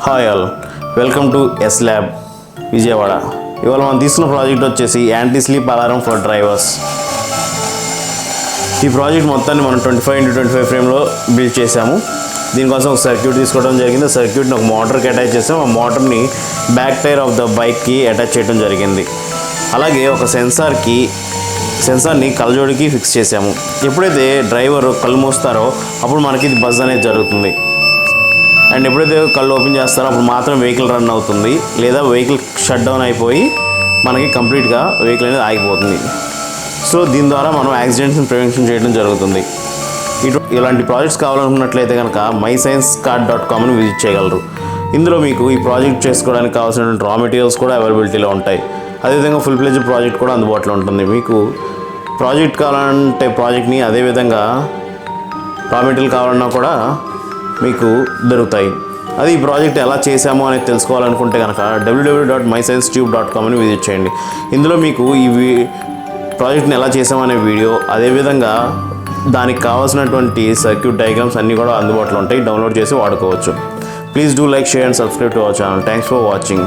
Hi all, welcome to S lab Vijayawada. ఇవాళ మనం తీసుకున్న ప్రాజెక్ట్ వచ్చేసి anti sleep alarm for drivers. ఈ ప్రాజెక్ట్ మొత్తాన్ని మనం 25x25 ఫ్రేమ్లో బిల్డ్ చేసాము. దీనికోసం ఒక సర్క్యూట్ తీసుకోవడం జరిగింది. సర్క్యూట్ని ఒక మోటార్కి అటాచ్ చేసాము. ఆ మోటార్ని బ్యాక్ టైర్ ఆఫ్ ద బైక్కి అటాచ్ చేయడం జరిగింది. అలాగే ఒక సెన్సార్ని కళ్ళజోడికి ఫిక్స్ చేసాము. ఎప్పుడైతే డ్రైవర్ కళ్ళు మూస్తారో అప్పుడు మనకి ఇది బజ్ అనేది జరుగుతుంది. అండ్ ఎప్పుడైతే కళ్ళు ఓపెన్ చేస్తారో అప్పుడు మాత్రం వెహికల్ రన్ అవుతుంది, లేదా వెహికల్ షట్ డౌన్ అయిపోయి మనకి కంప్లీట్గా వెహికల్ అనేది ఆగిపోతుంది. సో దీని ద్వారా మనం యాక్సిడెంట్స్ని ప్రివెన్షన్ చేయడం జరుగుతుంది. ఇలాంటి ప్రాజెక్ట్స్ కావాలనుకున్నట్లయితే కనుక mysciencecart.comని విజిట్ చేయగలరు. ఇందులో మీకు ఈ ప్రాజెక్ట్ చేసుకోవడానికి కావాల్సినటువంటి రా మెటీరియల్స్ కూడా అవైలబిలిటీలో ఉంటాయి. అదేవిధంగా ఫుల్ ఫ్లెడ్జ్డ్ ప్రాజెక్ట్ కూడా అందుబాటులో ఉంటుంది. మీకు ప్రాజెక్ట్ కావాలంటే ప్రాజెక్ట్ని, అదేవిధంగా రా మెటీరియల్ కావాలన్నా కూడా మీకు దొరుకుతాయి. అది ఈ ప్రాజెక్ట్ ఎలా చేసామో అనేది తెలుసుకోవాలనుకుంటే కనుక www.mysciencetube.com విజిట్ చేయండి. ఇందులో మీకు ఈ ప్రాజెక్ట్ని ఎలా చేసామో అనే వీడియో, అదేవిధంగా దానికి కావాల్సినటువంటి సర్క్యూట్ డయాగ్రామ్స్ అన్నీ కూడా అందుబాటులో ఉంటాయి. డౌన్లోడ్ చేసి వాడుకోవచ్చు. Please do like, share and subscribe to our channel. Thanks for watching.